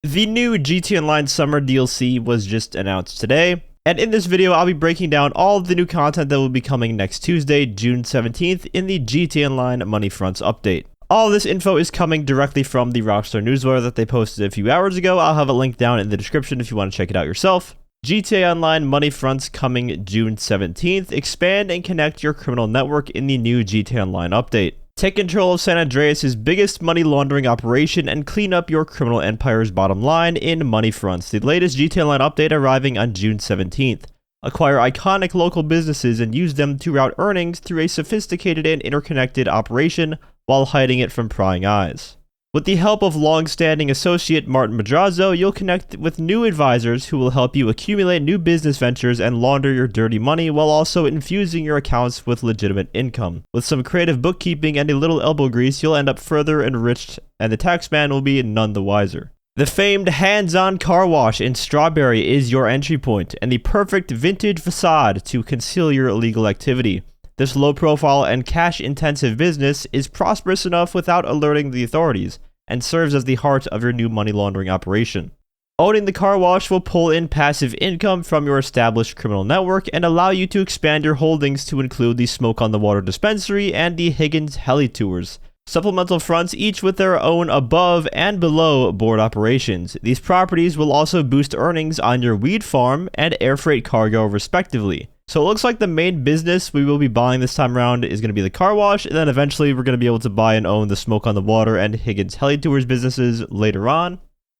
The new GTA Online Summer DLC was just announced today, and in this video I'll be breaking down all of the new content that will be coming next Tuesday, June 17th in the GTA Online Money Fronts update. All this info is coming directly from the Rockstar Newswire that they posted a few hours ago. I'll have a link down in the description if you want to check it out yourself. GTA Online Money Fronts coming June 17th. Expand and connect your criminal network in the new GTA Online update. Take control of San Andreas' biggest money laundering operation and clean up your criminal empire's bottom line in Money Fronts, the latest GTA Online update arriving on June 17th. Acquire iconic local businesses and use them to route earnings through a sophisticated and interconnected operation while hiding it from prying eyes. With the help of long-standing associate Martin Madrazo, you'll connect with new advisors who will help you accumulate new business ventures and launder your dirty money while also infusing your accounts with legitimate income. With some creative bookkeeping and a little elbow grease, you'll end up further enriched, and the taxman will be none the wiser. The famed hands-on car wash in Strawberry is your entry point, and the perfect vintage facade to conceal your illegal activity. This low-profile and cash-intensive business is prosperous enough without alerting the authorities, and serves as the heart of your new money laundering operation. Owning the car wash will pull in passive income from your established criminal network and allow you to expand your holdings to include the Smoke on the Water dispensary and the Higgins Heli Tours. Supplemental fronts, each with their own above and below board operations. These properties will also boost earnings on your weed farm and air freight cargo respectively. So it looks like the main business we will be buying this time around is going to be the car wash, and then eventually we're going to be able to buy and own the Smoke on the Water and Higgins Heli Tours businesses later on.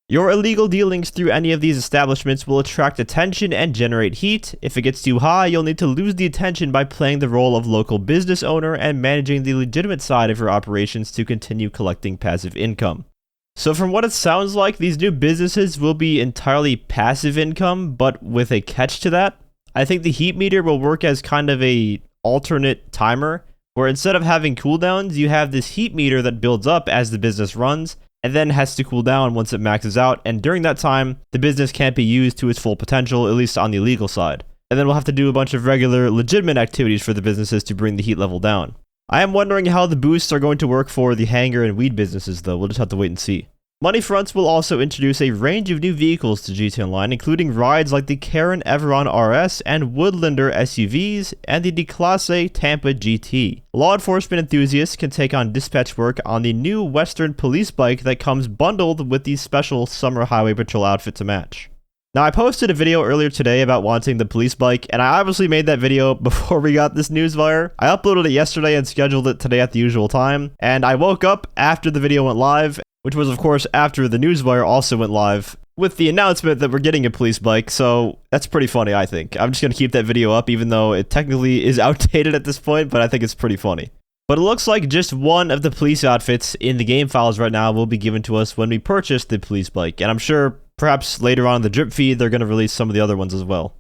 Your illegal dealings through any of these establishments will attract attention and generate heat. If it gets too high, you'll need to lose the attention by playing the role of local business owner and managing the legitimate side of your operations to continue collecting passive income. So from what it sounds like, these new businesses will be entirely passive income, but with a catch to that. I think the heat meter will work as kind of a alternate timer, where instead of having cooldowns, you have this heat meter that builds up as the business runs, and then has to cool down once it maxes out, and during that time, the business can't be used to its full potential, at least on the illegal side. And then we'll have to do a bunch of regular, legitimate activities for the businesses to bring the heat level down. I am wondering how the boosts are going to work for the hanger and weed businesses though, we'll just have to wait and see. Money Fronts will also introduce a range of new vehicles to GTA Online, including rides like the Karen Everon RS and Woodlander SUVs, and the DeClasse Tampa GT. Law enforcement enthusiasts can take on dispatch work on the new Western police bike that comes bundled with the special Summer Highway Patrol outfit to match. Now, I posted a video earlier today about wanting the police bike, and I obviously made that video before we got this newswire. I uploaded it yesterday and scheduled it today at the usual time, and I woke up after the video went live, which was of course after the newswire also went live with the announcement that we're getting a police bike, so that's pretty funny, I think. I'm just going to keep that video up even though it technically is outdated at this point, but I think it's pretty funny. But it looks like just one of the police outfits in the game files right now will be given to us when we purchase the police bike, and I'm sure perhaps later on in the drip feed they're going to release some of the other ones as well.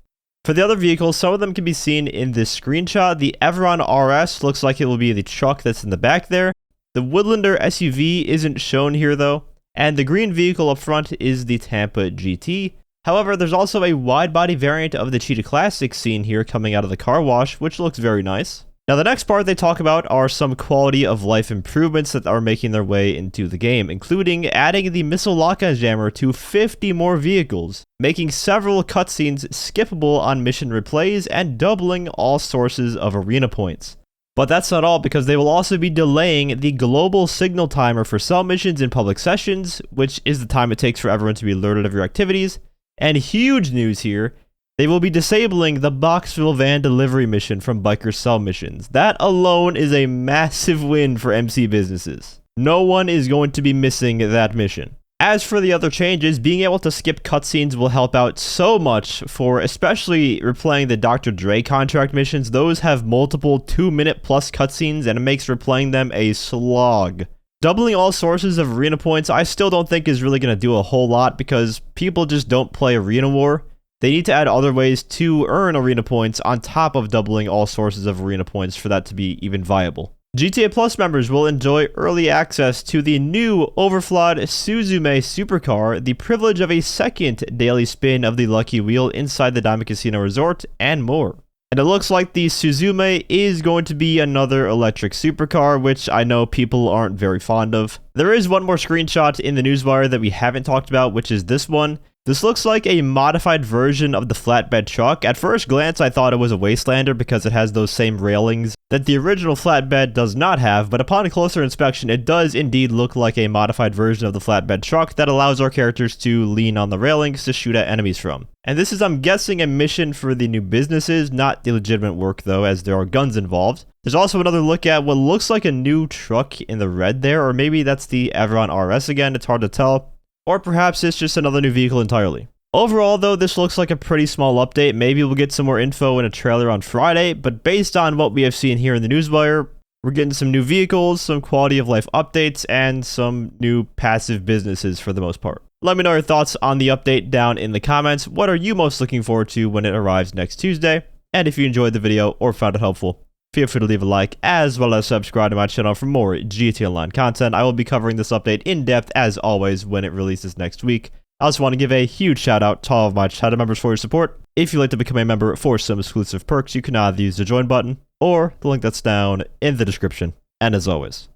For the other vehicles, some of them can be seen in this screenshot. The Everon RS looks like it will be the truck that's in the back there. The Woodlander SUV isn't shown here though, and the green vehicle up front is the Tampa GT. However, there's also a wide-body variant of the Cheetah Classic seen here coming out of the car wash, which looks very nice. Now the next part they talk about are some quality of life improvements that are making their way into the game, including adding the missile lock-on jammer to 50 more vehicles, making several cutscenes skippable on mission replays, and doubling all sources of arena points. But that's not all, because they will also be delaying the global signal timer for cell missions in public sessions, which is the time it takes for everyone to be alerted of your activities. And huge news here, they will be disabling the Boxville van delivery mission from biker cell missions. That alone is a massive win for MC businesses. No one is going to be missing that mission. As for the other changes, being able to skip cutscenes will help out so much for especially replaying the Dr. Dre contract missions. Those have multiple 2-minute plus cutscenes and it makes replaying them a slog. Doubling all sources of arena points I still don't think is really going to do a whole lot because people just don't play Arena War. They need to add other ways to earn arena points on top of doubling all sources of arena points for that to be even viable. GTA Plus members will enjoy early access to the new overflawed Suzume supercar, the privilege of a second daily spin of the Lucky Wheel inside the Diamond Casino Resort, and more. And it looks like the Suzume is going to be another electric supercar, which I know people aren't very fond of. There is one more screenshot in the Newswire that we haven't talked about, which is this one. This looks like a modified version of the flatbed truck. At first glance, I thought it was a Wastelander because it has those same railings that the original flatbed does not have, but upon closer inspection, it does indeed look like a modified version of the flatbed truck that allows our characters to lean on the railings to shoot at enemies from. And this is, I'm guessing, a mission for the new businesses, not the legitimate work though, as there are guns involved. There's also another look at what looks like a new truck in the red there, or maybe that's the Evron RS again, it's hard to tell. Or perhaps it's just another new vehicle entirely. Overall though, this looks like a pretty small update. Maybe we'll get some more info in a trailer on Friday, but based on what we have seen here in the Newswire, we're getting some new vehicles, some quality of life updates, and some new passive businesses for the most part. Let me know your thoughts on the update down in the comments. What are you most looking forward to when it arrives next Tuesday? And if you enjoyed the video or found it helpful, feel free to leave a like, as well as subscribe to my channel for more GTA Online content. I will be covering this update in depth, as always, when it releases next week. I also want to give a huge shout out to all of my channel members for your support. If you'd like to become a member for some exclusive perks, you can either use the join button or the link that's down in the description. And as always,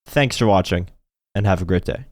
thanks for watching, and have a great day.